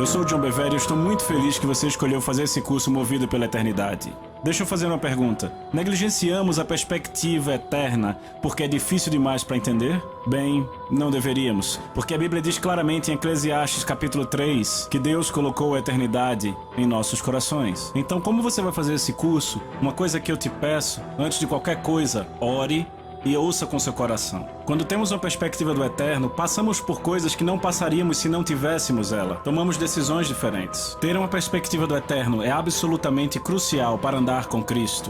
Eu sou o John Bevere e estou muito feliz que você escolheu fazer esse curso Movido pela Eternidade. Deixa eu fazer uma pergunta. Negligenciamos a perspectiva eterna porque é difícil demais para entender? Bem, não deveríamos, porque a Bíblia diz claramente em Eclesiastes capítulo 3 que Deus colocou a eternidade em nossos corações. Então, como você vai fazer esse curso? Uma coisa que eu te peço, antes de qualquer coisa, ore e ouça com seu coração. Quando temos uma perspectiva do eterno, passamos por coisas que não passaríamos se não tivéssemos ela. Tomamos decisões diferentes. Ter uma perspectiva do eterno é absolutamente crucial para andar com Cristo.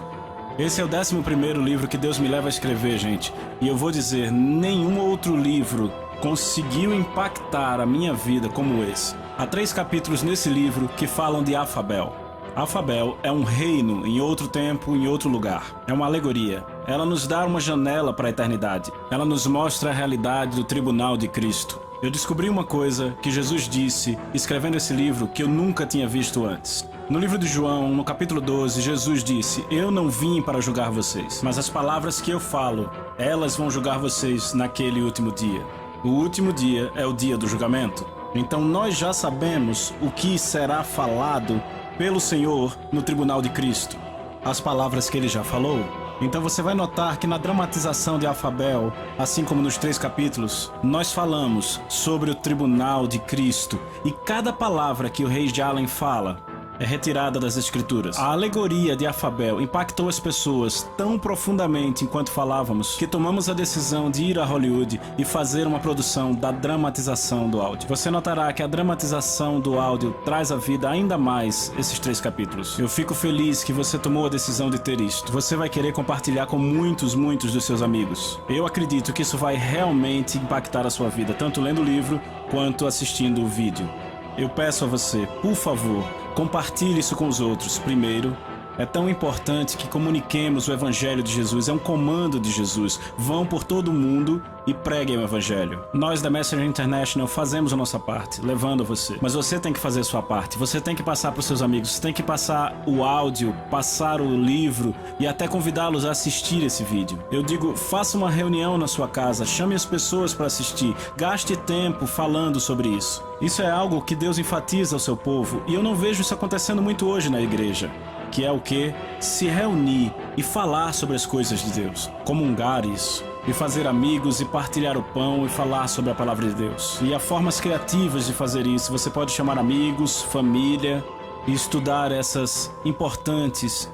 Esse é o 11º livro que Deus me leva a escrever, gente. E eu vou dizer, nenhum outro livro conseguiu impactar a minha vida como esse. Há 3 capítulos nesse livro que falam de Afabel. Afabel é um reino em outro tempo, em outro lugar. É uma alegoria. Ela nos dá uma janela para a eternidade. Ela nos mostra a realidade do tribunal de Cristo. Eu descobri uma coisa que Jesus disse, escrevendo esse livro, que eu nunca tinha visto antes. No livro de João, no capítulo 12, Jesus disse: "Eu não vim para julgar vocês, mas as palavras que eu falo, elas vão julgar vocês naquele último dia." O último dia é o dia do julgamento. Então nós já sabemos o que será falado pelo Senhor no tribunal de Cristo, as palavras que ele já falou. Então você vai notar que na dramatização de Afabel, assim como nos 3 capítulos, nós falamos sobre o tribunal de Cristo, e cada palavra que o rei Jalen fala é retirada das Escrituras. A alegoria de Afabel impactou as pessoas tão profundamente enquanto falávamos que tomamos a decisão de ir a Hollywood e fazer uma produção da dramatização do áudio. Você notará que a dramatização do áudio traz à vida ainda mais esses 3 capítulos. Eu fico feliz que você tomou a decisão de ter isto. Você vai querer compartilhar com muitos dos seus amigos. Eu acredito que isso vai realmente impactar a sua vida, tanto lendo o livro quanto assistindo o vídeo. Eu peço a você, por favor, compartilhe isso com os outros. Primeiro, é tão importante que comuniquemos o Evangelho de Jesus. É um comando de Jesus. Vão por todo o mundo e preguem o Evangelho. Nós da Messenger International fazemos a nossa parte, levando você. Mas você tem que fazer a sua parte. Você tem que passar para os seus amigos. Você tem que passar o áudio, passar o livro e até convidá-los a assistir esse vídeo. Eu digo, faça uma reunião na sua casa. Chame as pessoas para assistir. Gaste tempo falando sobre isso. Isso é algo que Deus enfatiza ao seu povo. E eu não vejo isso acontecendo muito hoje na igreja. Que é o que? Se reunir e falar sobre as coisas de Deus. Comungar isso. E fazer amigos e partilhar o pão e falar sobre a palavra de Deus. E há formas criativas de fazer isso. Você pode chamar amigos, família e estudar essas importantes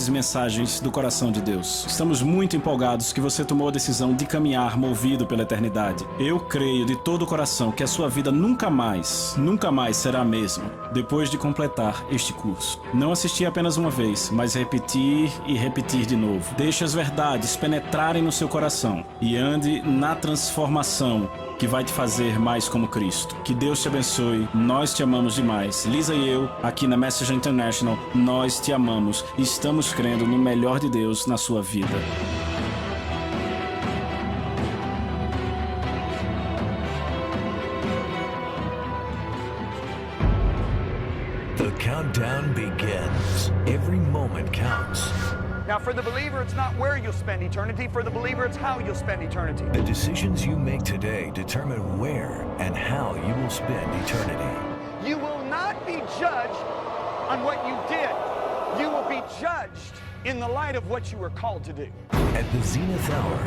mensagens do coração de Deus. Estamos muito empolgados que você tomou a decisão de caminhar movido pela eternidade. Eu creio de todo o coração que a sua vida nunca mais será a mesma depois de completar este curso. Não assistir apenas uma vez, mas repetir e repetir de novo. Deixe as verdades penetrarem no seu coração e ande na transformação que vai te fazer mais como Cristo. Que Deus te abençoe. Nós te amamos demais. Lisa e eu, aqui na Messenger International, nós te amamos e estamos crendo no melhor de Deus na sua vida. The countdown begins. Every moment counts. Now, for the believer, it's not where you'll spend eternity. For the believer, it's how you'll spend eternity. The decisions you make today determine where and how you will spend eternity. You will not be judged on what you did. You will be judged in the light of what you were called to do. At the zenith hour,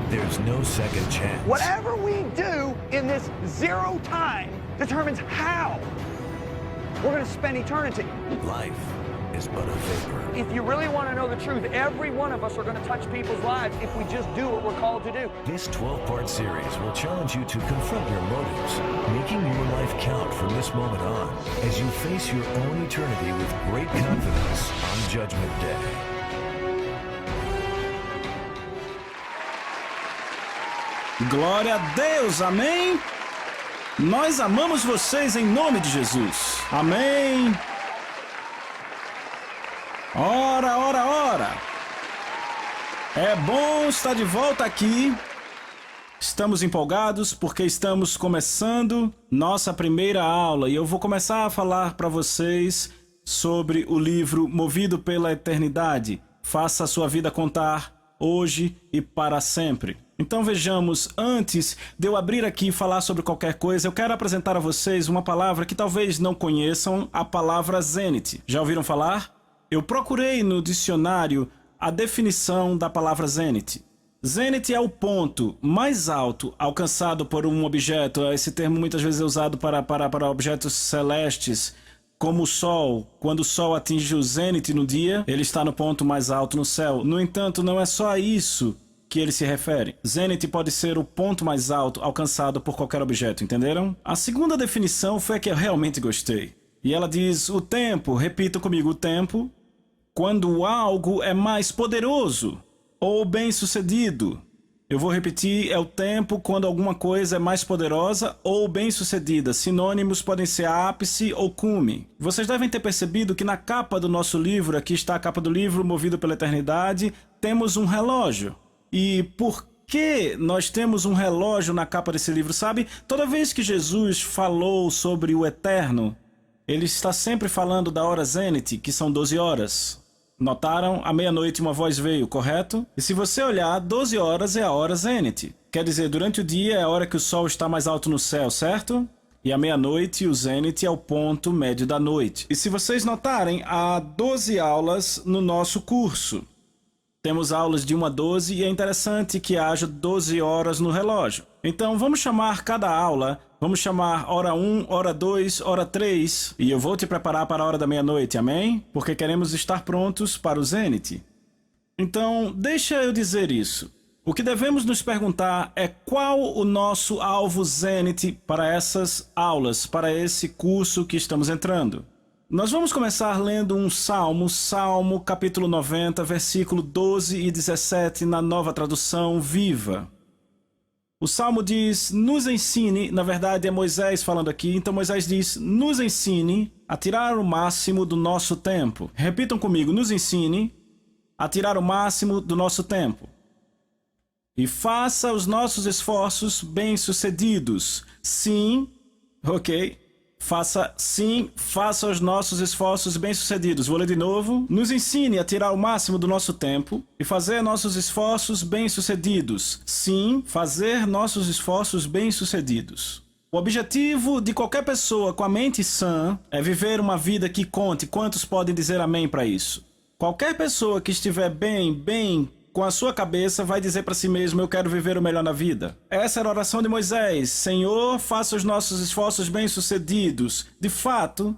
there's no second chance. Whatever we do in this zero time determines how we're going to spend eternity. Life is but a vapor. If you really want to know the truth, every one of us are going to touch people's lives if we just do what we're called to do. This 12-part series will challenge you to confront your motives, making your life count from this moment on as you face your own eternity with great confidence on Judgment Day. Glória a Deus, amém? Nós amamos vocês em nome de Jesus. Amém. Ora, ora, ora. É bom estar de volta aqui. Estamos empolgados porque estamos começando nossa primeira aula e eu vou começar a falar para vocês sobre o livro Movido pela Eternidade. Faça a sua vida contar hoje e para sempre. Então vejamos, antes de eu abrir aqui e falar sobre qualquer coisa, eu quero apresentar a vocês uma palavra que talvez não conheçam, a palavra zenith. Já ouviram falar? Eu procurei no dicionário a definição da palavra zenith. Zenith é o ponto mais alto alcançado por um objeto. Esse termo muitas vezes é usado para objetos celestes, como o Sol. Quando o Sol atinge o zênite no dia, ele está no ponto mais alto no céu. No entanto, não é só a isso que ele se refere. Zênite pode ser o ponto mais alto alcançado por qualquer objeto, entenderam? A segunda definição foi a que eu realmente gostei. E ela diz: o tempo, repita comigo, o tempo, quando algo é mais poderoso ou bem-sucedido. Eu vou repetir, é o tempo quando alguma coisa é mais poderosa ou bem-sucedida. Sinônimos podem ser ápice ou cume. Vocês devem ter percebido que na capa do nosso livro, aqui está a capa do livro Movido pela Eternidade, temos um relógio. E por que nós temos um relógio na capa desse livro, sabe? Toda vez que Jesus falou sobre o eterno, ele está sempre falando da hora zênite, que são 12 horas. Notaram? À meia-noite uma voz veio, correto? E se você olhar, 12 horas é a hora zênite. Quer dizer, durante o dia é a hora que o sol está mais alto no céu, certo? E à meia-noite o zênite é o ponto médio da noite. E se vocês notarem, há 12 aulas no nosso curso. Temos aulas de 1 a 12 e é interessante que haja 12 horas no relógio. Então vamos chamar cada aula, vamos chamar hora 1, hora 2, hora 3 e eu vou te preparar para a hora da meia-noite, amém? Porque queremos estar prontos para o zênite. Então deixa eu dizer isso. O que devemos nos perguntar é qual o nosso alvo zênite para essas aulas, para esse curso que estamos entrando. Nós vamos começar lendo um Salmo capítulo 90, versículo 12 e 17, na Nova Tradução Viva. O Salmo diz, nos ensine, na verdade é Moisés falando aqui, então Moisés diz, nos ensine a tirar o máximo do nosso tempo. Repitam comigo, nos ensine a tirar o máximo do nosso tempo. E faça os nossos esforços bem-sucedidos. Sim, ok. Faça os nossos esforços bem-sucedidos. Vou ler de novo. Nos ensine a tirar o máximo do nosso tempo e fazer nossos esforços bem-sucedidos. Sim, fazer nossos esforços bem-sucedidos. O objetivo de qualquer pessoa com a mente sã é viver uma vida que conte. Quantos podem dizer amém para isso? Qualquer pessoa que estiver bem com a sua cabeça vai dizer para si mesmo, eu quero viver o melhor na vida. Essa era a oração de Moisés. Senhor, faça os nossos esforços bem-sucedidos. De fato,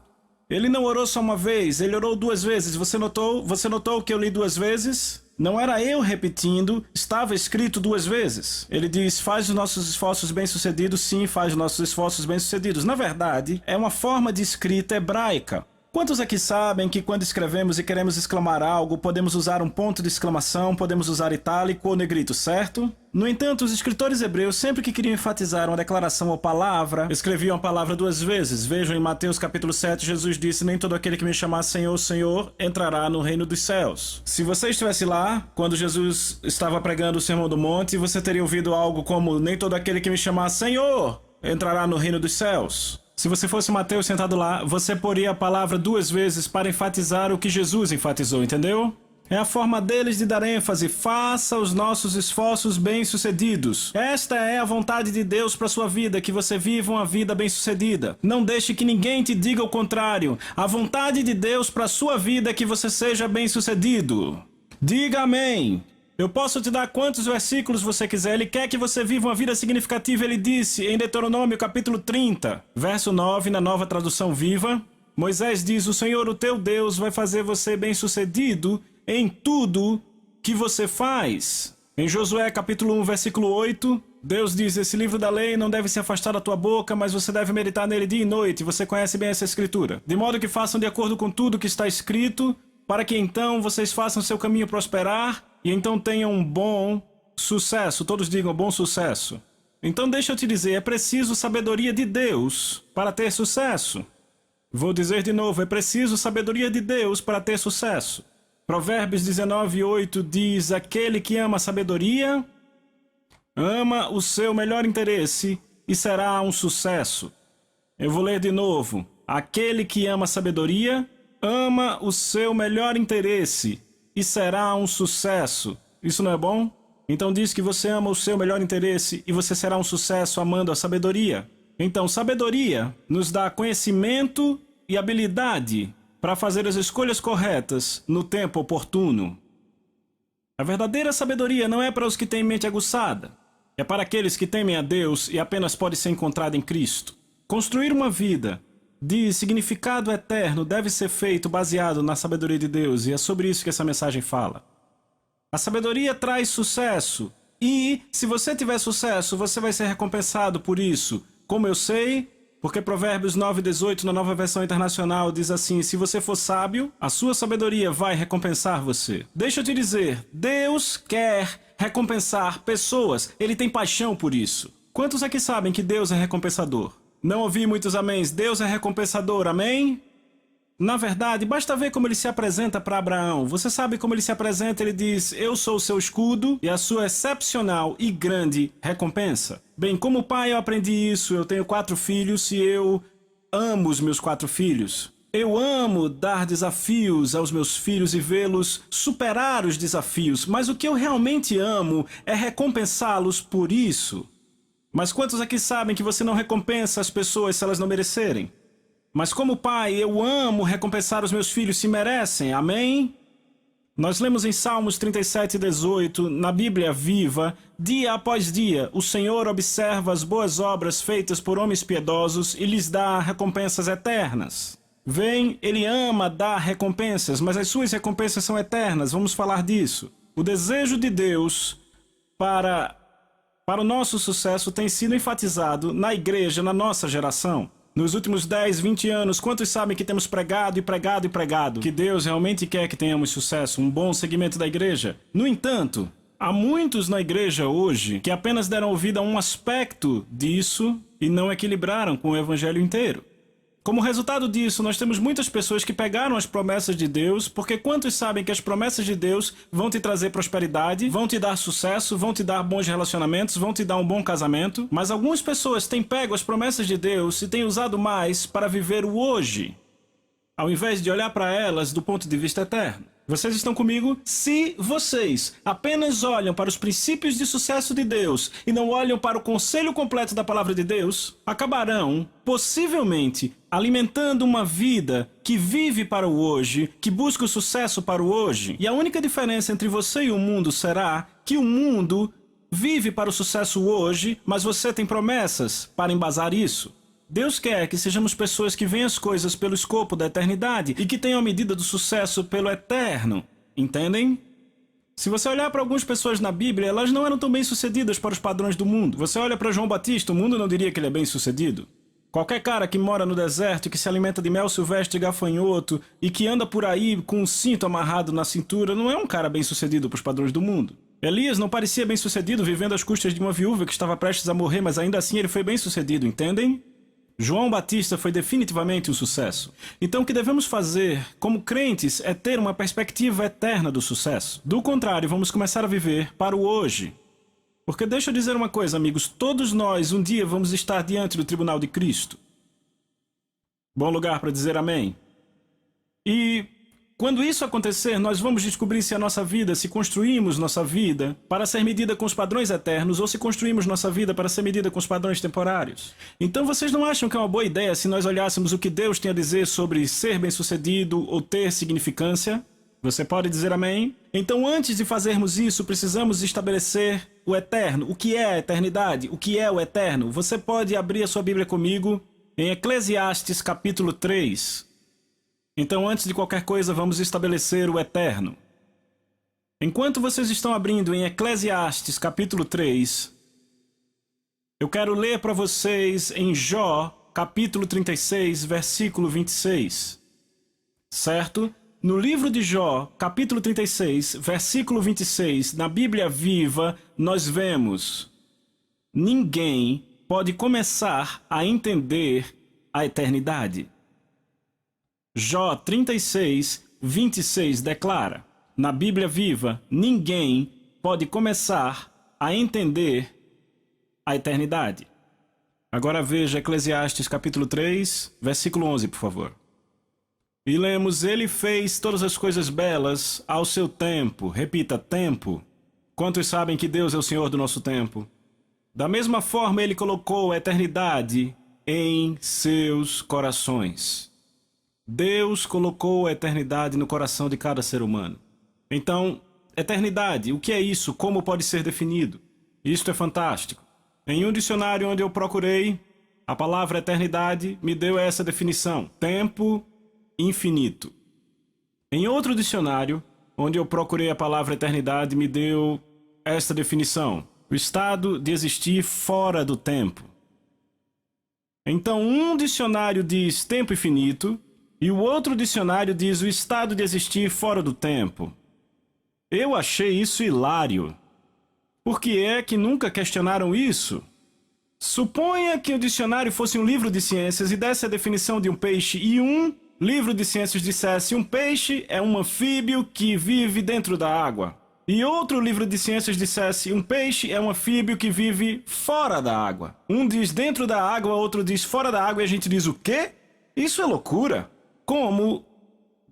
ele não orou só uma vez, ele orou 2 vezes. Você notou que eu li 2 vezes? Não era eu repetindo, estava escrito 2 vezes. Ele diz, faz os nossos esforços bem-sucedidos. Sim, faz os nossos esforços bem-sucedidos. Na verdade, é uma forma de escrita hebraica. Quantos aqui sabem que quando escrevemos e queremos exclamar algo, podemos usar um ponto de exclamação, podemos usar itálico ou negrito, certo? No entanto, os escritores hebreus, sempre que queriam enfatizar uma declaração ou palavra, escreviam a palavra 2 vezes. Vejam em Mateus capítulo 7, Jesus disse, nem todo aquele que me chamar Senhor, Senhor, entrará no reino dos céus. Se você estivesse lá, quando Jesus estava pregando o Sermão do Monte, você teria ouvido algo como, nem todo aquele que me chamar Senhor, entrará no reino dos céus. Se você fosse Mateus sentado lá, você poria a palavra 2 vezes para enfatizar o que Jesus enfatizou, entendeu? É a forma deles de dar ênfase. Faça os nossos esforços bem-sucedidos. Esta é a vontade de Deus para sua vida, que você viva uma vida bem-sucedida. Não deixe que ninguém te diga o contrário. A vontade de Deus para sua vida é que você seja bem-sucedido. Diga amém. Eu posso te dar quantos versículos você quiser. Ele quer que você viva uma vida significativa. Ele disse em Deuteronômio capítulo 30, verso 9, na Nova Tradução Viva. Moisés diz, o Senhor, o teu Deus, vai fazer você bem-sucedido em tudo que você faz. Em Josué capítulo 1, versículo 8, Deus diz, esse livro da lei não deve se afastar da tua boca, mas você deve meditar nele dia e noite. Você conhece bem essa escritura. De modo que façam de acordo com tudo que está escrito, para que então vocês façam seu caminho prosperar e então tenham um bom sucesso. Todos digam bom sucesso. Então deixa eu te dizer, é preciso sabedoria de Deus para ter sucesso. Vou dizer de novo, é preciso sabedoria de Deus para ter sucesso. Provérbios 19:8 diz, aquele que ama a sabedoria, ama o seu melhor interesse e será um sucesso. Eu vou ler de novo. Aquele que ama a sabedoria, ama o seu melhor interesse e será um sucesso. Isso não é bom? Então diz que você ama o seu melhor interesse e você será um sucesso amando a sabedoria. Então, sabedoria nos dá conhecimento e habilidade para fazer as escolhas corretas no tempo oportuno. A verdadeira sabedoria não é para os que têm mente aguçada. É para aqueles que temem a Deus e apenas pode ser encontrada em Cristo. Construir uma vida de significado eterno deve ser feito baseado na sabedoria de Deus, e é sobre isso que essa mensagem fala. A sabedoria traz sucesso, e se você tiver sucesso, você vai ser recompensado por isso. Como eu sei? Porque Provérbios 9:18 na Nova Versão Internacional diz assim: se você for sábio, a sua sabedoria vai recompensar você. Deixa eu te dizer, Deus quer recompensar pessoas. Ele tem paixão por isso. Quantos aqui sabem que Deus é recompensador? Não ouvi muitos améns. Deus é recompensador, amém? Na verdade, basta ver como ele se apresenta para Abraão. Você sabe como ele se apresenta? Ele diz: eu sou o seu escudo e a sua excepcional e grande recompensa. Bem, como pai eu aprendi isso. Eu tenho 4 filhos e eu amo os meus 4 filhos. Eu amo dar desafios aos meus filhos e vê-los superar os desafios, mas o que eu realmente amo é recompensá-los por isso. Mas quantos aqui sabem que você não recompensa as pessoas se elas não merecerem? Mas como pai, eu amo recompensar os meus filhos se merecem, amém? Nós lemos em Salmos 37:18, na Bíblia Viva: dia após dia, o Senhor observa as boas obras feitas por homens piedosos e lhes dá recompensas eternas. Vem, ele ama dar recompensas, mas as suas recompensas são eternas, vamos falar disso. O desejo de Deus para o nosso sucesso tem sido enfatizado na igreja, na nossa geração. Nos últimos 10, 20 anos, quantos sabem que temos pregado e pregado e pregado que Deus realmente quer que tenhamos sucesso, um bom segmento da igreja? No entanto, há muitos na igreja hoje que apenas deram ouvido a um aspecto disso e não equilibraram com o evangelho inteiro. Como resultado disso, nós temos muitas pessoas que pegaram as promessas de Deus, porque quantos sabem que as promessas de Deus vão te trazer prosperidade, vão te dar sucesso, vão te dar bons relacionamentos, vão te dar um bom casamento, mas algumas pessoas têm pego as promessas de Deus e têm usado mais para viver o hoje, ao invés de olhar para elas do ponto de vista eterno. Vocês estão comigo? Se vocês apenas olham para os princípios de sucesso de Deus e não olham para o conselho completo da palavra de Deus, acabarão, possivelmente, alimentando uma vida que vive para o hoje, que busca o sucesso para o hoje. E a única diferença entre você e o mundo será que o mundo vive para o sucesso hoje, mas você tem promessas para embasar isso. Deus quer que sejamos pessoas que veem as coisas pelo escopo da eternidade e que tenham a medida do sucesso pelo eterno. Entendem? Se você olhar para algumas pessoas na Bíblia, elas não eram tão bem-sucedidas para os padrões do mundo. Você olha para João Batista, o mundo não diria que ele é bem-sucedido. Qualquer cara que mora no deserto, que se alimenta de mel silvestre e gafanhoto e que anda por aí com um cinto amarrado na cintura, não é um cara bem-sucedido para os padrões do mundo. Elias não parecia bem-sucedido vivendo às custas de uma viúva que estava prestes a morrer, mas ainda assim ele foi bem-sucedido, entendem? João Batista foi definitivamente um sucesso. Então o que devemos fazer como crentes é ter uma perspectiva eterna do sucesso. Do contrário, vamos começar a viver para o hoje. Porque deixa eu dizer uma coisa, amigos, todos nós um dia vamos estar diante do tribunal de Cristo. Bom lugar para dizer amém. E quando isso acontecer, nós vamos descobrir se a nossa vida, se construímos nossa vida para ser medida com os padrões eternos ou se construímos nossa vida para ser medida com os padrões temporários. Então vocês não acham que é uma boa ideia se nós olhássemos o que Deus tem a dizer sobre ser bem-sucedido ou ter significância? Você pode dizer amém? Então antes de fazermos isso, precisamos estabelecer o eterno. O que é a eternidade? O que é o eterno? Você pode abrir a sua Bíblia comigo em Eclesiastes capítulo 3. Então, antes de qualquer coisa, vamos estabelecer o eterno. Enquanto vocês estão abrindo em Eclesiastes capítulo 3, eu quero ler para vocês em Jó, capítulo 36, versículo 26. Certo? No livro de Jó, capítulo 36, versículo 26, na Bíblia Viva, nós vemos: ninguém pode começar a entender a eternidade. Jó 36, 26 declara, na Bíblia Viva, ninguém pode começar a entender a eternidade. Agora veja Eclesiastes capítulo 3, versículo 11, por favor. E lemos: ele fez todas as coisas belas ao seu tempo. Repita, tempo. Quantos sabem que Deus é o Senhor do nosso tempo? Da mesma forma, Ele colocou a eternidade em seus corações. Deus colocou a eternidade no coração de cada ser humano. Então, eternidade, o que é isso? Como pode ser definido? Isto é fantástico. Em um dicionário onde eu procurei, a palavra eternidade me deu essa definição: tempo infinito. Em outro dicionário, onde eu procurei a palavra eternidade, me deu esta definição: o estado de existir fora do tempo. Então, um dicionário diz tempo infinito e o outro dicionário diz o estado de existir fora do tempo. Eu achei isso hilário. Por que é que nunca questionaram isso? Suponha que o dicionário fosse um livro de ciências e desse a definição de um peixe e um livro de ciências dissesse: um peixe é um anfíbio que vive dentro da água. E outro livro de ciências dissesse: um peixe é um anfíbio que vive fora da água. Um diz dentro da água, outro diz fora da água, e a gente diz o quê? Isso é loucura. Como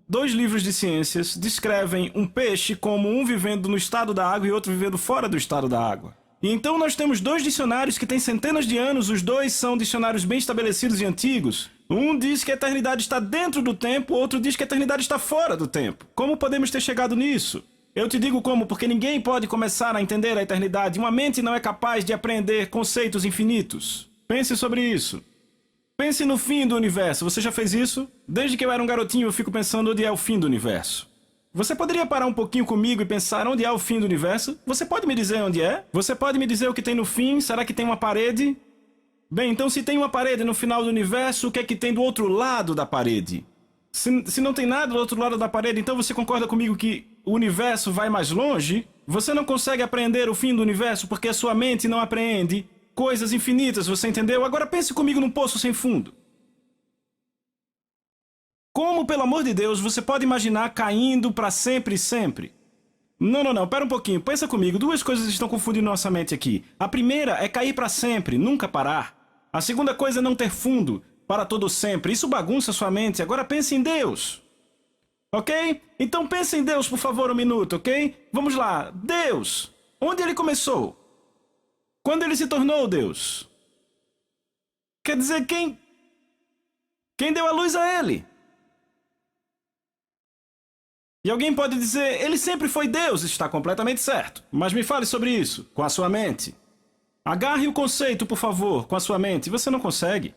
dois livros de ciências descrevem um peixe como um vivendo no estado da água e outro vivendo fora do estado da água. E então nós temos dois dicionários que têm centenas de anos, os dois são dicionários bem estabelecidos e antigos. Um diz que a eternidade está dentro do tempo, outro diz que a eternidade está fora do tempo. Como podemos ter chegado nisso? Eu te digo como, porque ninguém pode começar a entender a eternidade. Uma mente não é capaz de apreender conceitos infinitos. Pense sobre isso. Pense no fim do universo. Você já fez isso? Desde que eu era um garotinho, eu fico pensando onde é o fim do universo. Você poderia parar um pouquinho comigo e pensar onde é o fim do universo? Você pode me dizer onde é? Você pode me dizer o que tem no fim? Será que tem uma parede? Bem, então se tem uma parede no final do universo, o que é que tem do outro lado da parede? Se não tem nada do outro lado da parede, então você concorda comigo que o universo vai mais longe? Você não consegue apreender o fim do universo porque a sua mente não apreende coisas infinitas, você entendeu? Agora pense comigo num poço sem fundo. Como, pelo amor de Deus, você pode imaginar caindo para sempre e sempre? Não, pera um pouquinho, pensa comigo, duas coisas estão confundindo nossa mente aqui. A primeira é cair para sempre, nunca parar. A segunda coisa é não ter fundo, para todo sempre. Isso bagunça sua mente. Agora pense em Deus. Ok? Então pense em Deus, por favor, um minuto, ok? Vamos lá. Deus. Onde ele começou? Quando ele se tornou Deus? Quer dizer, quem deu a luz a ele? E alguém pode dizer, ele sempre foi Deus, está completamente certo. Mas me fale sobre isso, com a sua mente. Agarre o conceito, por favor, com a sua mente. Você não consegue.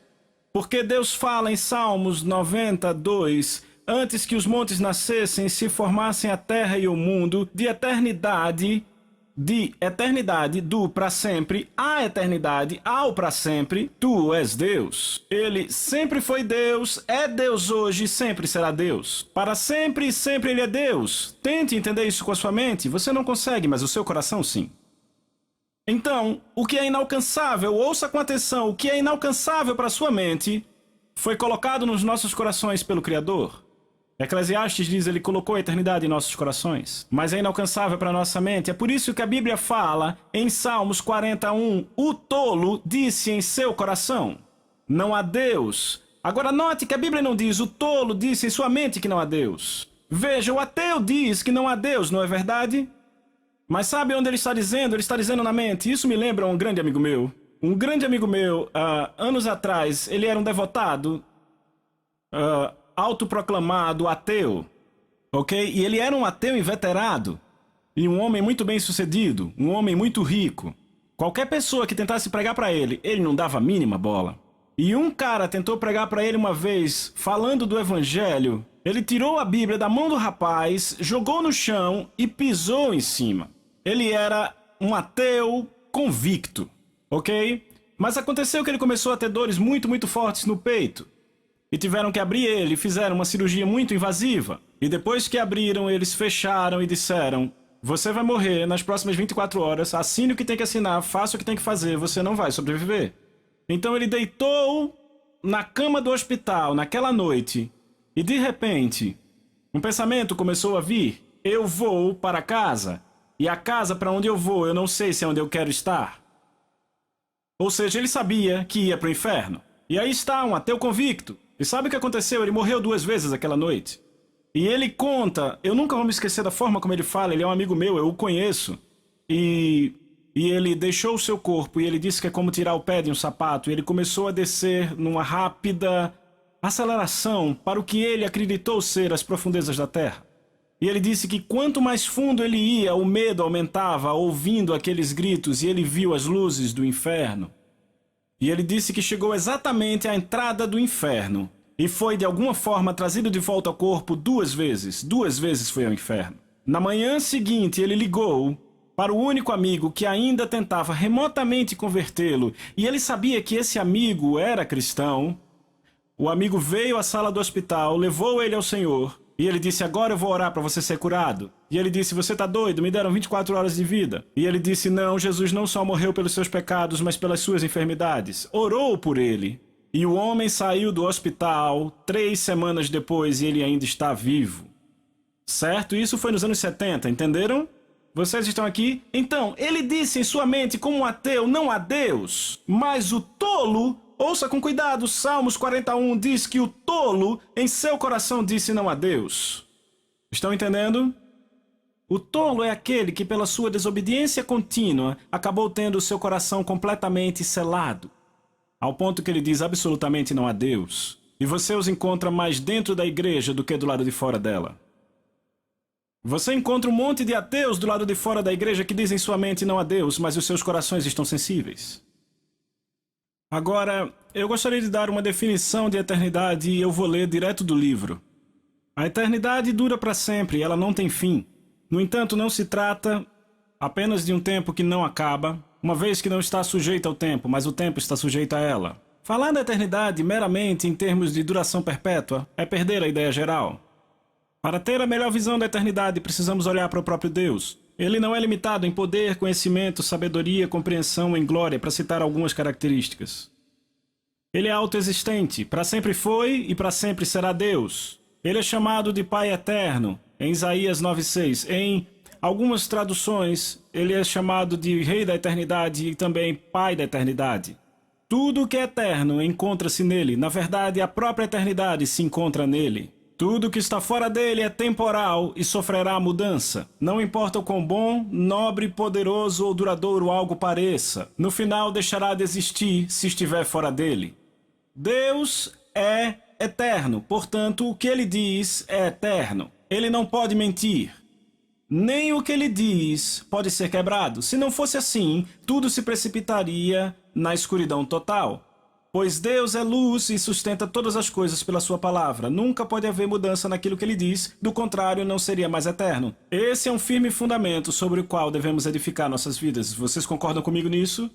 Porque Deus fala em Salmos 92, antes que os montes nascessem, se formassem a terra e o mundo, de eternidade, do para sempre, a eternidade, ao para sempre, tu és Deus. Ele sempre foi Deus, é Deus hoje, sempre será Deus. Para sempre e sempre ele é Deus. Tente entender isso com a sua mente, você não consegue, mas o seu coração sim. Então, o que é inalcançável, ouça com atenção, o que é inalcançável para a sua mente, foi colocado nos nossos corações pelo Criador. Eclesiastes diz, ele colocou a eternidade em nossos corações, mas é inalcançável para a nossa mente. É por isso que a Bíblia fala, em Salmos 41, o tolo disse em seu coração, não há Deus. Agora note que a Bíblia não diz, o tolo disse em sua mente que não há Deus. Veja, o ateu diz que não há Deus, não é verdade? Mas sabe onde ele está dizendo? Ele está dizendo na mente. Isso me lembra um grande amigo meu. Um grande amigo meu, anos atrás, ele era um devotado, autoproclamado ateu, ok? E ele era um ateu inveterado. E um homem muito bem sucedido, um homem muito rico. Qualquer pessoa que tentasse pregar para ele, ele não dava a mínima bola. E um cara tentou pregar para ele uma vez, falando do evangelho. Ele tirou a Bíblia da mão do rapaz, jogou no chão e pisou em cima. Ele era um ateu convicto, ok? Mas aconteceu que ele começou a ter dores muito fortes no peito. E tiveram que abrir ele, e fizeram uma cirurgia muito invasiva. E depois que abriram, eles fecharam e disseram, você vai morrer nas próximas 24 horas, assine o que tem que assinar, faça o que tem que fazer, você não vai sobreviver. Então ele deitou na cama do hospital naquela noite e de repente um pensamento começou a vir, eu vou para casa. E a casa para onde eu vou, eu não sei se é onde eu quero estar. Ou seja, ele sabia que ia para o inferno. E aí está, um ateu convicto. E sabe o que aconteceu? Ele morreu 2 vezes aquela noite. E ele conta, eu nunca vou me esquecer da forma como ele fala, ele é um amigo meu, eu o conheço. e ele deixou o seu corpo, e ele disse que é como tirar o pé de um sapato, e ele começou a descer numa rápida aceleração para o que ele acreditou ser as profundezas da terra. E ele disse que quanto mais fundo ele ia, o medo aumentava, ouvindo aqueles gritos, e ele viu as luzes do inferno. E ele disse que chegou exatamente à entrada do inferno, e foi de alguma forma trazido de volta ao corpo 2 vezes. 2 vezes foi ao inferno. Na manhã seguinte, ele ligou para o único amigo que ainda tentava remotamente convertê-lo, e ele sabia que esse amigo era cristão. O amigo veio à sala do hospital, levou ele ao Senhor, e ele disse: agora eu vou orar para você ser curado. E ele disse: você tá doido? Me deram 24 horas de vida. E ele disse: não, Jesus não só morreu pelos seus pecados, mas pelas suas enfermidades. Orou por ele. E o homem saiu do hospital 3 semanas depois e ele ainda está vivo. Certo? Isso foi nos anos 70, entenderam? Vocês estão aqui? Então, ele disse em sua mente como um ateu: não há Deus. Mas o tolo, ouça com cuidado, Salmos 41 diz que o tolo em seu coração disse não a Deus. Estão entendendo? O tolo é aquele que pela sua desobediência contínua acabou tendo o seu coração completamente selado, ao ponto que ele diz absolutamente não a Deus. E você os encontra mais dentro da igreja do que do lado de fora dela. Você encontra um monte de ateus do lado de fora da igreja que dizem em sua mente não a Deus, mas os seus corações estão sensíveis. Agora, eu gostaria de dar uma definição de eternidade e eu vou ler direto do livro. A eternidade dura para sempre e ela não tem fim. No entanto, não se trata apenas de um tempo que não acaba, uma vez que não está sujeita ao tempo, mas o tempo está sujeito a ela. Falar da eternidade meramente em termos de duração perpétua é perder a ideia geral. Para ter a melhor visão da eternidade, precisamos olhar para o próprio Deus. Ele não é limitado em poder, conhecimento, sabedoria, compreensão, em glória, para citar algumas características. Ele é autoexistente, para sempre foi e para sempre será Deus. Ele é chamado de Pai Eterno, em Isaías 9:6. Em algumas traduções, ele é chamado de Rei da Eternidade e também Pai da Eternidade. Tudo o que é eterno encontra-se nele. Na verdade, a própria eternidade se encontra nele. Tudo que está fora dele é temporal e sofrerá mudança. Não importa o quão bom, nobre, poderoso ou duradouro algo pareça. No final deixará de existir se estiver fora dele. Deus é eterno, portanto, o que ele diz é eterno. Ele não pode mentir. Nem o que ele diz pode ser quebrado. Se não fosse assim, tudo se precipitaria na escuridão total. Pois Deus é luz e sustenta todas as coisas pela sua palavra. Nunca pode haver mudança naquilo que ele diz, do contrário, não seria mais eterno. Esse é um firme fundamento sobre o qual devemos edificar nossas vidas. Vocês concordam comigo nisso?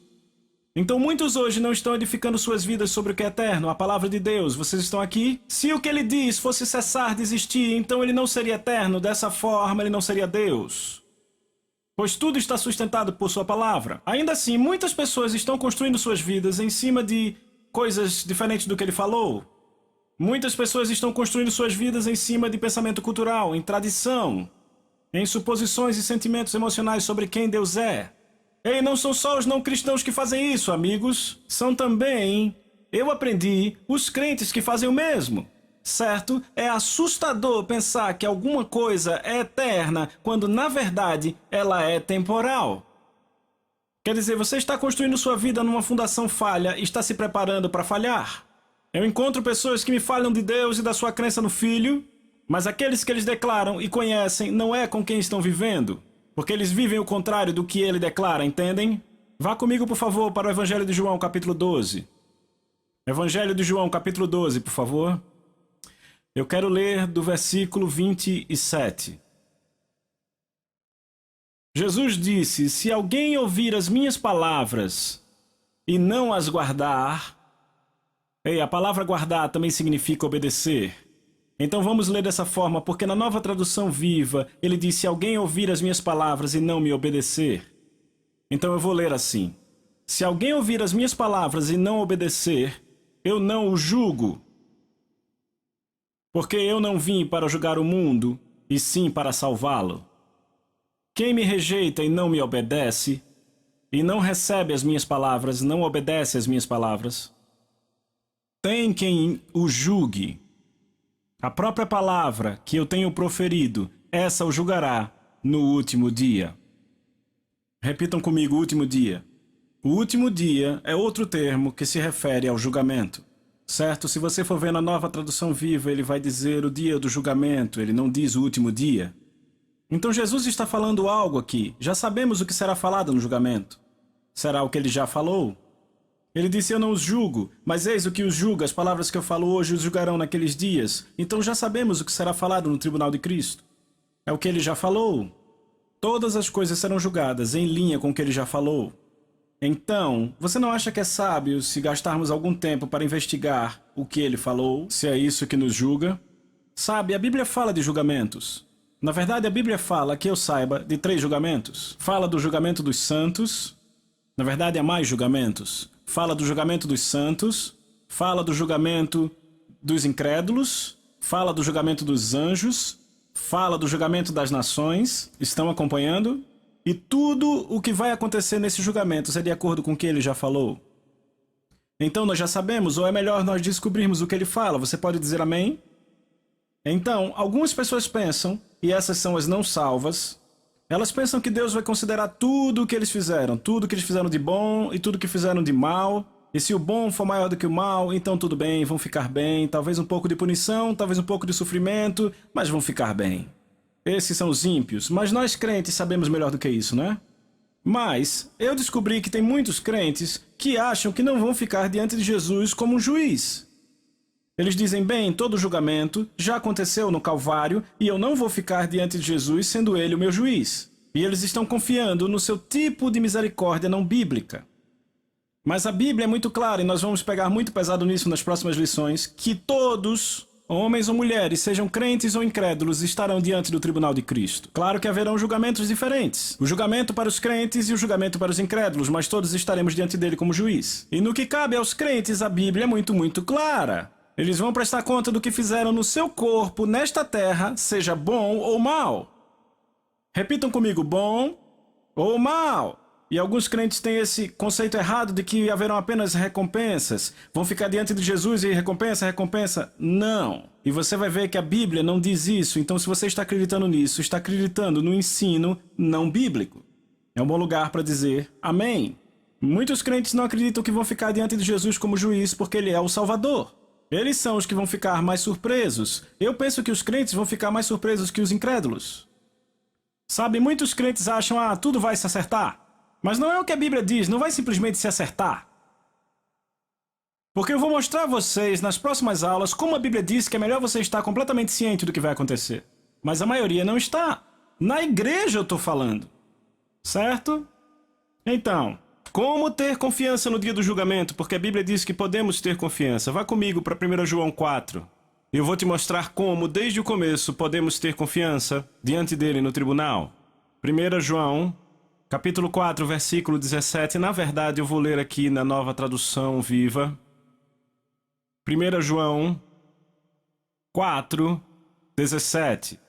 Então muitos hoje não estão edificando suas vidas sobre o que é eterno, a palavra de Deus. Vocês estão aqui? Se o que ele diz fosse cessar de existir, então ele não seria eterno. Dessa forma, ele não seria Deus. Pois tudo está sustentado por sua palavra. Ainda assim, muitas pessoas estão construindo suas vidas em cima de coisas diferentes do que ele falou. Muitas pessoas estão construindo suas vidas em cima de pensamento cultural, em tradição, em suposições e sentimentos emocionais sobre quem Deus é. E não são só os não cristãos que fazem isso, amigos. São também, eu aprendi, os crentes que fazem o mesmo. Certo? É assustador pensar que alguma coisa é eterna quando, na verdade, ela é temporal. Quer dizer, você está construindo sua vida numa fundação falha e está se preparando para falhar. Eu encontro pessoas que me falam de Deus e da sua crença no Filho, mas aqueles que eles declaram e conhecem não é com quem estão vivendo, porque eles vivem o contrário do que ele declara, entendem? Vá comigo, por favor, para o Evangelho de João, capítulo 12. Evangelho de João, capítulo 12, por favor. Eu quero ler do versículo 27. Jesus disse: se alguém ouvir as minhas palavras e não as guardar... a palavra guardar também significa obedecer. Então vamos ler dessa forma, porque na Nova Tradução Viva, ele diz: se alguém ouvir as minhas palavras e não me obedecer. Então eu vou ler assim: se alguém ouvir as minhas palavras e não obedecer, eu não o julgo. Porque eu não vim para julgar o mundo, e sim para salvá-lo. Quem me rejeita e não me obedece, e não recebe as minhas palavras, não obedece às minhas palavras, tem quem o julgue. A própria palavra que eu tenho proferido, essa o julgará no último dia. Repitam comigo: último dia. O último dia é outro termo que se refere ao julgamento. Certo? Se você for ver na Nova Tradução Viva, ele vai dizer o dia do julgamento, ele não diz o último dia. Então Jesus está falando algo aqui. Já sabemos o que será falado no julgamento. Será o que ele já falou? Ele disse: eu não os julgo, mas eis o que os julga, as palavras que eu falo hoje os julgarão naqueles dias. Então já sabemos o que será falado no tribunal de Cristo. É o que ele já falou. Todas as coisas serão julgadas em linha com o que ele já falou. Então, você não acha que é sábio se gastarmos algum tempo para investigar o que ele falou, se é isso que nos julga? Sabe, a Bíblia fala de julgamentos. Na verdade, a Bíblia fala, que eu saiba, de 3 julgamentos. Fala do julgamento dos santos. Na verdade, há mais julgamentos. Fala do julgamento dos santos. Fala do julgamento dos incrédulos. Fala do julgamento dos anjos. Fala do julgamento das nações. Estão acompanhando? E tudo o que vai acontecer nesse julgamento é de acordo com o que ele já falou. Então nós já sabemos, ou é melhor nós descobrirmos o que ele fala. Você pode dizer amém? Então, algumas pessoas pensam, e essas são as não salvas, elas pensam que Deus vai considerar tudo o que eles fizeram, tudo que eles fizeram de bom e tudo que fizeram de mal. E se o bom for maior do que o mal, então tudo bem, vão ficar bem. Talvez um pouco de punição, talvez um pouco de sofrimento, mas vão ficar bem. Esses são os ímpios, mas nós crentes sabemos melhor do que isso, né? Mas eu descobri que tem muitos crentes que acham que não vão ficar diante de Jesus como um juiz. Eles dizem: bem, todo julgamento já aconteceu no Calvário e eu não vou ficar diante de Jesus sendo ele o meu juiz. E eles estão confiando no seu tipo de misericórdia não bíblica. Mas a Bíblia é muito clara, e nós vamos pegar muito pesado nisso nas próximas lições, que todos, homens ou mulheres, sejam crentes ou incrédulos, estarão diante do tribunal de Cristo. Claro que haverão julgamentos diferentes. O julgamento para os crentes e o julgamento para os incrédulos, mas todos estaremos diante dele como juiz. E no que cabe aos crentes, a Bíblia é muito clara. Eles vão prestar conta do que fizeram no seu corpo, nesta terra, seja bom ou mal. Repitam comigo: bom ou mal. E alguns crentes têm esse conceito errado de que haverão apenas recompensas. Vão ficar diante de Jesus e recompensa? Não. E você vai ver que a Bíblia não diz isso. Então, se você está acreditando nisso, está acreditando no ensino não bíblico. É um bom lugar para dizer amém. Muitos crentes não acreditam que vão ficar diante de Jesus como juiz porque ele é o Salvador. Eles são os que vão ficar mais surpresos. Eu penso que os crentes vão ficar mais surpresos que os incrédulos. Sabe, muitos crentes acham: tudo vai se acertar. Mas não é o que a Bíblia diz, não vai simplesmente se acertar. Porque eu vou mostrar a vocês nas próximas aulas como a Bíblia diz que é melhor você estar completamente ciente do que vai acontecer. Mas a maioria não está. Na igreja eu estou falando. Certo? Então, como ter confiança no dia do julgamento? Porque a Bíblia diz que podemos ter confiança. Vá comigo para 1 João 4. Eu vou te mostrar como, desde o começo, podemos ter confiança diante dele no tribunal. 1 João Capítulo 4, versículo 17, na verdade eu vou ler aqui na Nova Tradução Viva. 1 João 4, 17.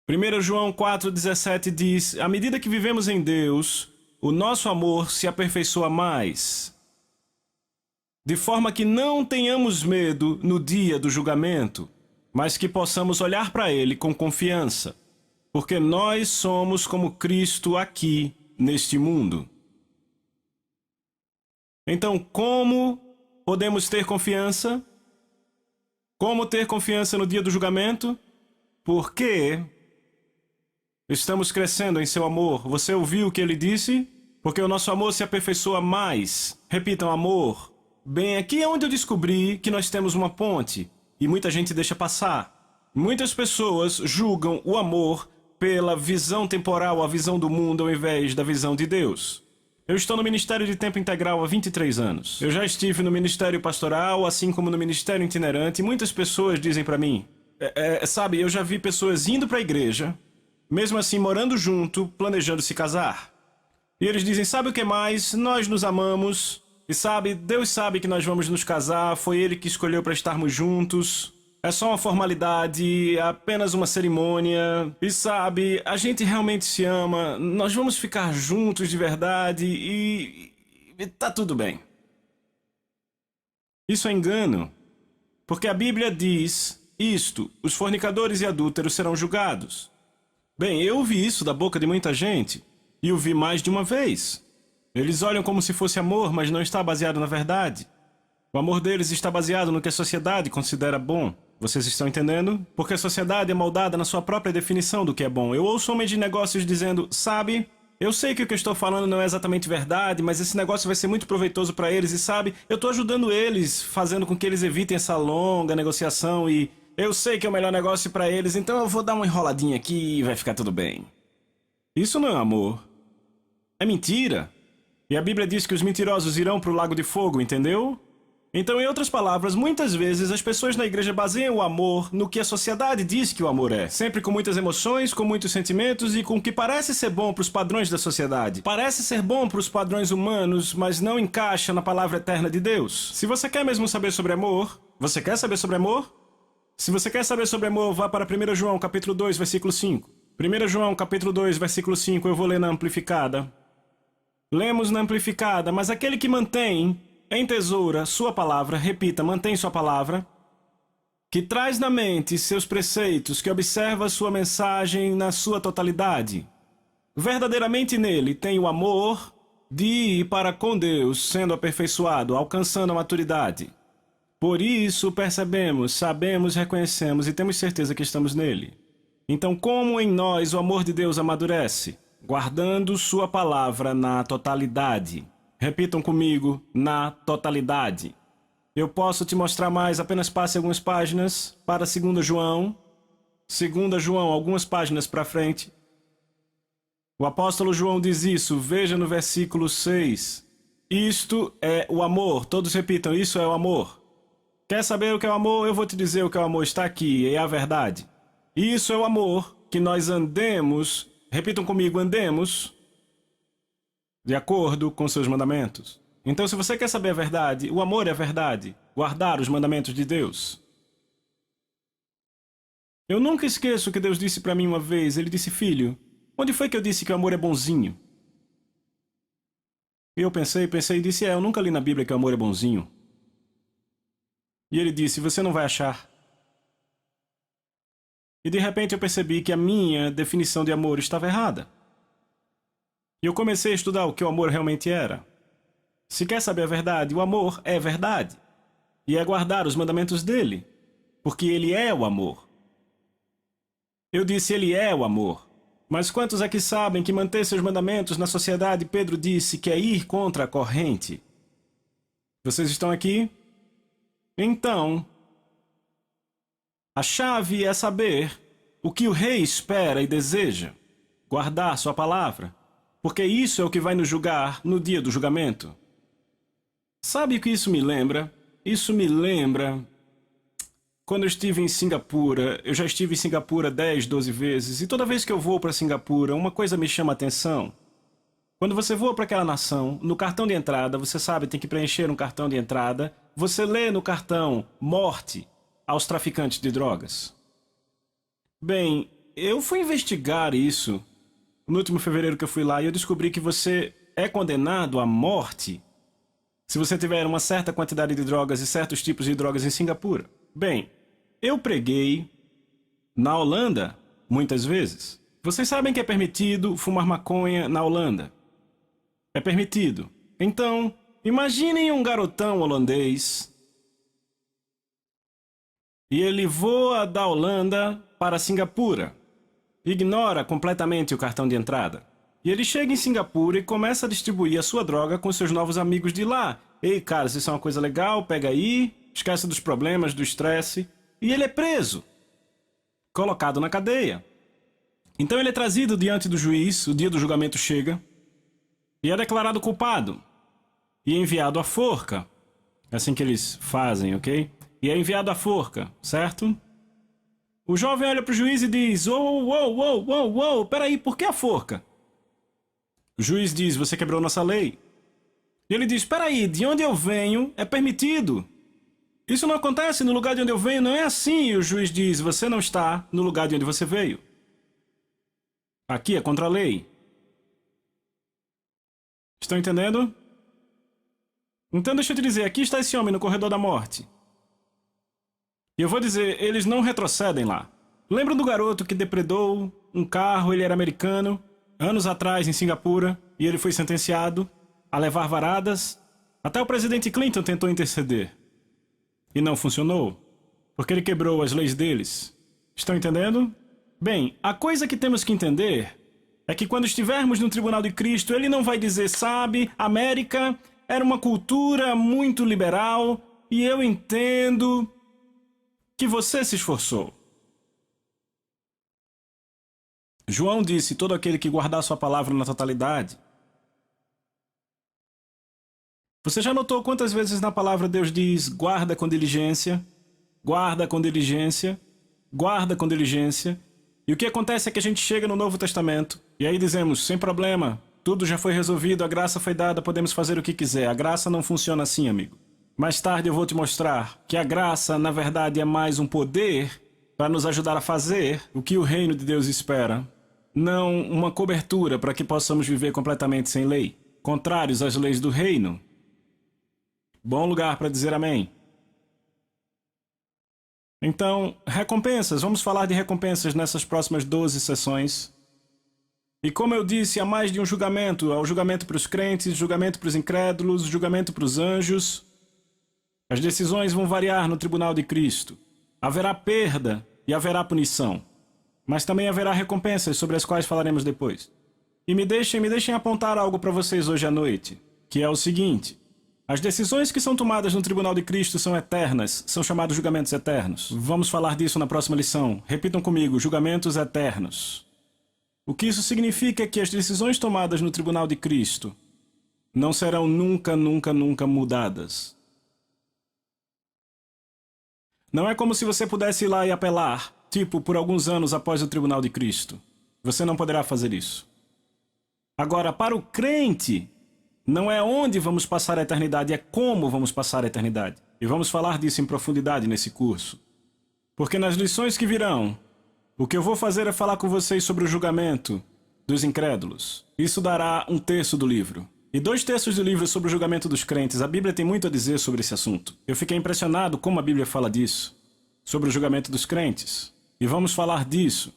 1 João 4, 17 diz: à medida que vivemos em Deus, o nosso amor se aperfeiçoa mais, de forma que não tenhamos medo no dia do julgamento, mas que possamos olhar para ele com confiança, porque nós somos como Cristo aqui neste mundo. Então, como podemos ter confiança? Como ter confiança no dia do julgamento? Porque estamos crescendo em seu amor. Você ouviu o que ele disse? Porque o nosso amor se aperfeiçoa mais. Repitam: amor. Bem, aqui é onde eu descobri que nós temos uma ponte. E muita gente deixa passar. Muitas pessoas julgam o amor pela visão temporal, a visão do mundo, ao invés da visão de Deus. Eu estou no Ministério de Tempo Integral há 23 anos. Eu já estive no Ministério Pastoral, assim como no Ministério Itinerante, e muitas pessoas dizem para mim, sabe, eu já vi pessoas indo para a igreja, mesmo assim morando junto, planejando se casar. E eles dizem: sabe o que mais? Nós nos amamos. E sabe, Deus sabe que nós vamos nos casar, foi Ele que escolheu para estarmos juntos. É só uma formalidade, é apenas uma cerimônia. E sabe, a gente realmente se ama, nós vamos ficar juntos de verdade e tá tudo bem. Isso é engano, porque a Bíblia diz isto: os fornicadores e adúlteros serão julgados. Bem, eu ouvi isso da boca de muita gente, e o vi mais de uma vez. Eles olham como se fosse amor, mas não está baseado na verdade. O amor deles está baseado no que a sociedade considera bom. Vocês estão entendendo? Porque a sociedade é moldada na sua própria definição do que é bom. Eu ouço homens de negócios dizendo: sabe, eu sei que o que eu estou falando não é exatamente verdade, mas esse negócio vai ser muito proveitoso para eles e sabe, eu estou ajudando eles, fazendo com que eles evitem essa longa negociação e eu sei que é o melhor negócio para eles, então eu vou dar uma enroladinha aqui e vai ficar tudo bem. Isso não é amor. É mentira. E a Bíblia diz que os mentirosos irão para o lago de fogo, entendeu? Então, em outras palavras, muitas vezes as pessoas na igreja baseiam o amor no que a sociedade diz que o amor é. Sempre com muitas emoções, com muitos sentimentos e com o que parece ser bom para os padrões da sociedade. Parece ser bom para os padrões humanos, mas não encaixa na palavra eterna de Deus. Se você quer mesmo saber sobre amor, você quer saber sobre amor? Se você quer saber sobre amor, vá para 1 João capítulo 2, versículo 5. 1 João capítulo 2, versículo 5, eu vou ler na amplificada. Lemos na amplificada: mas aquele que mantém em tesoura sua palavra, repita, mantém sua palavra, que traz na mente seus preceitos, que observa sua mensagem na sua totalidade. Verdadeiramente nele tem o amor de ir para com Deus, sendo aperfeiçoado, alcançando a maturidade. Por isso percebemos, sabemos, reconhecemos e temos certeza que estamos nele. Então, como em nós o amor de Deus amadurece? Guardando sua palavra na totalidade. Repitam comigo: na totalidade. Eu posso te mostrar mais, apenas passe algumas páginas para 2 João. 2 João, algumas páginas para frente. O apóstolo João diz isso, veja no versículo 6. Isto é o amor. Todos repitam: isso é o amor. Quer saber o que é o amor? Eu vou te dizer o que é o amor. Está aqui, é a verdade. Isso é o amor, que nós andemos, repitam comigo, andemos de acordo com seus mandamentos. Então, se você quer saber a verdade, o amor é a verdade. Guardar os mandamentos de Deus. Eu nunca esqueço o que Deus disse para mim uma vez. Ele disse: filho, onde foi que eu disse que o amor é bonzinho? E eu pensei e disse: eu nunca li na Bíblia que o amor é bonzinho. E ele disse: você não vai achar. E de repente eu percebi que a minha definição de amor estava errada. E eu comecei a estudar o que o amor realmente era. Se quer saber a verdade, o amor é verdade. E é guardar os mandamentos dele, porque ele é o amor. Eu disse: ele é o amor. Mas quantos aqui sabem que manter seus mandamentos na sociedade, Pedro disse, que é ir contra a corrente? Vocês estão aqui? Então, a chave é saber o que o rei espera e deseja. Guardar sua palavra. Porque isso é o que vai nos julgar no dia do julgamento. Sabe o que isso me lembra? Isso me lembra quando eu estive em Singapura. Eu já estive em Singapura 10, 12 vezes. E toda vez que eu vou para Singapura, uma coisa me chama a atenção. Quando você voa para aquela nação, no cartão de entrada, você sabe, tem que preencher um cartão de entrada. Você lê no cartão: morte aos traficantes de drogas. Bem, eu fui investigar isso no último fevereiro que eu fui lá, e eu descobri que você é condenado à morte se você tiver uma certa quantidade de drogas e certos tipos de drogas em Singapura. Bem, eu preguei na Holanda muitas vezes. Vocês sabem que é permitido fumar maconha na Holanda. É permitido. Então, imaginem um garotão holandês e ele voa da Holanda para Singapura. Ignora completamente o cartão de entrada. E ele chega em Singapura e começa a distribuir a sua droga com seus novos amigos de lá. Ei, cara, isso é uma coisa legal, pega aí, esquece dos problemas, do estresse. E ele é preso. Colocado na cadeia. Então ele é trazido diante do juiz, o dia do julgamento chega, e é declarado culpado. E é enviado à forca. É assim que eles fazem, ok? E é enviado à forca, certo? O jovem olha para o juiz e diz: peraí, por que a forca? O juiz diz: você quebrou nossa lei. E ele diz: peraí, de onde eu venho é permitido. Isso não acontece no lugar de onde eu venho, não é assim. E o juiz diz: você não está no lugar de onde você veio. Aqui é contra a lei. Estão entendendo? Então deixa eu te dizer, aqui está esse homem no corredor da morte. E eu vou dizer, eles não retrocedem lá. Lembram do garoto que depredou um carro, ele era americano, anos atrás em Singapura, e ele foi sentenciado a levar varadas? Até o presidente Clinton tentou interceder. E não funcionou, porque ele quebrou as leis deles. Estão entendendo? Bem, a coisa que temos que entender é que quando estivermos no tribunal de Cristo, ele não vai dizer, sabe, América era uma cultura muito liberal e eu entendo que você se esforçou. João disse, todo aquele que guardar sua palavra na totalidade. Você já notou quantas vezes na palavra Deus diz, guarda com diligência, guarda com diligência, guarda com diligência? E o que acontece é que a gente chega no Novo Testamento e aí dizemos, sem problema, tudo já foi resolvido, a graça foi dada, podemos fazer o que quiser. A graça não funciona assim, amigo. Mais tarde eu vou te mostrar que a graça, na verdade, é mais um poder para nos ajudar a fazer o que o reino de Deus espera. Não uma cobertura para que possamos viver completamente sem lei, contrários às leis do reino. Bom lugar para dizer amém. Então, recompensas. Vamos falar de recompensas nessas próximas 12 sessões. E como eu disse, há mais de um julgamento. Há o julgamento para os crentes, julgamento para os incrédulos, julgamento para os anjos. As decisões vão variar no tribunal de Cristo. Haverá perda e haverá punição. Mas também haverá recompensas sobre as quais falaremos depois. E me deixem apontar algo para vocês hoje à noite, que é o seguinte. As decisões que são tomadas no tribunal de Cristo são eternas, são chamados julgamentos eternos. Vamos falar disso na próxima lição. Repitam comigo, julgamentos eternos. O que isso significa é que as decisões tomadas no tribunal de Cristo não serão nunca mudadas. Não é como se você pudesse ir lá e apelar, tipo, por alguns anos após o tribunal de Cristo. Você não poderá fazer isso. Agora, para o crente, não é onde vamos passar a eternidade, é como vamos passar a eternidade. E vamos falar disso em profundidade nesse curso. Porque nas lições que virão, o que eu vou fazer é falar com vocês sobre o julgamento dos incrédulos. Isso dará 1/3 do livro. E 2/3 do livro sobre o julgamento dos crentes. A Bíblia tem muito a dizer sobre esse assunto. Eu fiquei impressionado como a Bíblia fala disso, sobre o julgamento dos crentes. E vamos falar disso,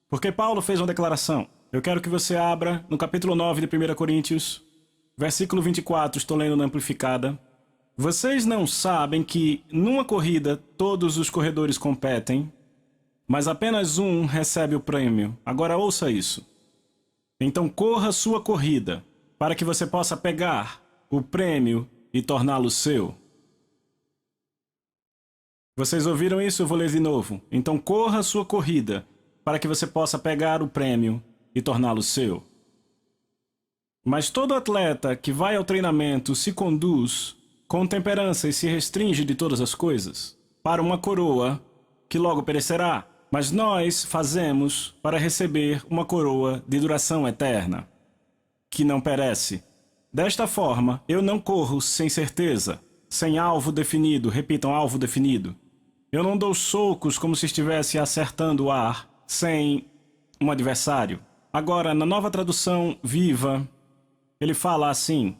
porque Paulo fez uma declaração. Eu quero que você abra no capítulo 9 de 1 Coríntios, versículo 24, estou lendo na Amplificada. Vocês não sabem que, numa corrida, todos os corredores competem, mas apenas um recebe o prêmio. Agora ouça isso. Então corra sua corrida, para que você possa pegar o prêmio e torná-lo seu. Vocês ouviram isso? Eu vou ler de novo. Então corra sua corrida, para que você possa pegar o prêmio e torná-lo seu. Mas todo atleta que vai ao treinamento se conduz com temperança e se restringe de todas as coisas para uma coroa que logo perecerá. Mas nós fazemos para receber uma coroa de duração eterna, que não perece. Desta forma, eu não corro sem certeza, sem alvo definido. Repitam, alvo definido. Eu não dou socos como se estivesse acertando o ar, sem um adversário. Agora, na nova tradução viva, ele fala assim: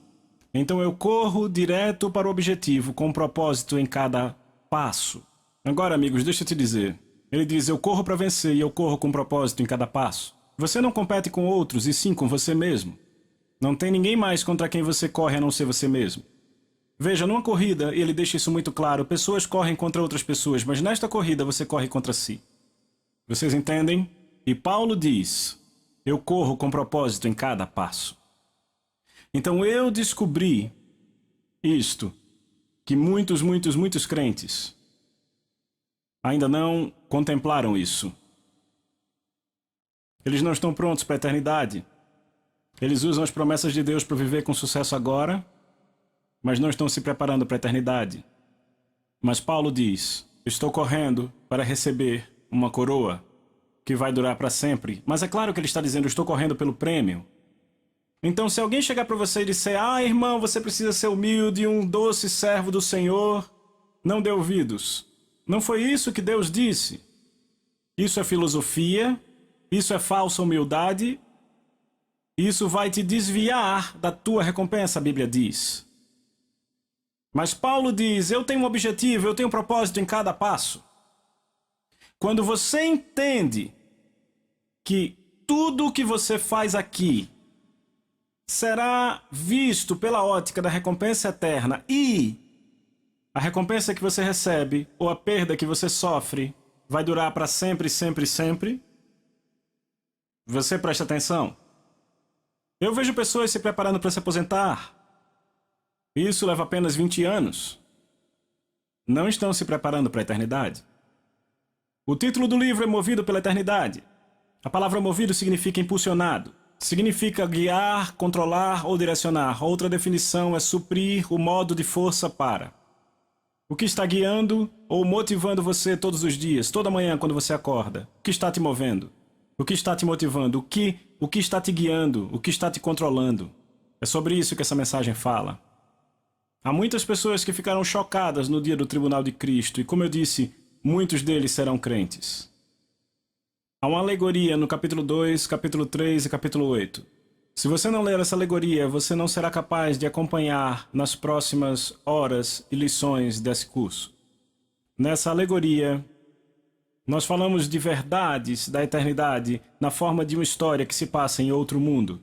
então eu corro direto para o objetivo, com um propósito em cada passo. Agora, amigos, deixa eu te dizer. Ele diz, eu corro para vencer e eu corro com um propósito em cada passo. Você não compete com outros, e sim com você mesmo. Não tem ninguém mais contra quem você corre a não ser você mesmo. Veja, numa corrida, ele deixa isso muito claro, pessoas correm contra outras pessoas, mas nesta corrida você corre contra si. Vocês entendem? E Paulo diz, eu corro com propósito em cada passo. Então eu descobri isto, que muitos crentes ainda não contemplaram isso. Eles não estão prontos para a eternidade. Eles usam as promessas de Deus para viver com sucesso agora, mas não estão se preparando para a eternidade. Mas Paulo diz, estou correndo para receber uma coroa que vai durar para sempre. Mas é claro que ele está dizendo, estou correndo pelo prêmio. Então se alguém chegar para você e disser, irmão, você precisa ser humilde, um doce servo do Senhor, não dê ouvidos. Não foi isso que Deus disse. Isso é filosofia, isso é falsa humildade, isso vai te desviar da tua recompensa, a Bíblia diz. Mas Paulo diz, eu tenho um objetivo, eu tenho um propósito em cada passo. Quando você entende que tudo o que você faz aqui será visto pela ótica da recompensa eterna e a recompensa que você recebe ou a perda que você sofre vai durar para sempre, sempre, sempre, você presta atenção. Eu vejo pessoas se preparando para se aposentar. Isso leva apenas 20 anos. Não estão se preparando para a eternidade. O título do livro é Movido pela Eternidade. A palavra movido significa impulsionado. Significa guiar, controlar ou direcionar. Outra definição é suprir o modo de força para. O que está guiando ou motivando você todos os dias, toda manhã quando você acorda? O que está te movendo? O que está te motivando? O que está te guiando? O que está te controlando? É sobre isso que essa mensagem fala. Há muitas pessoas que ficaram chocadas no dia do tribunal de Cristo e, como eu disse, muitos deles serão crentes. Há uma alegoria no capítulo 2, capítulo 3 e capítulo 8. Se você não ler essa alegoria, você não será capaz de acompanhar nas próximas horas e lições desse curso. Nessa alegoria, nós falamos de verdades da eternidade na forma de uma história que se passa em outro mundo.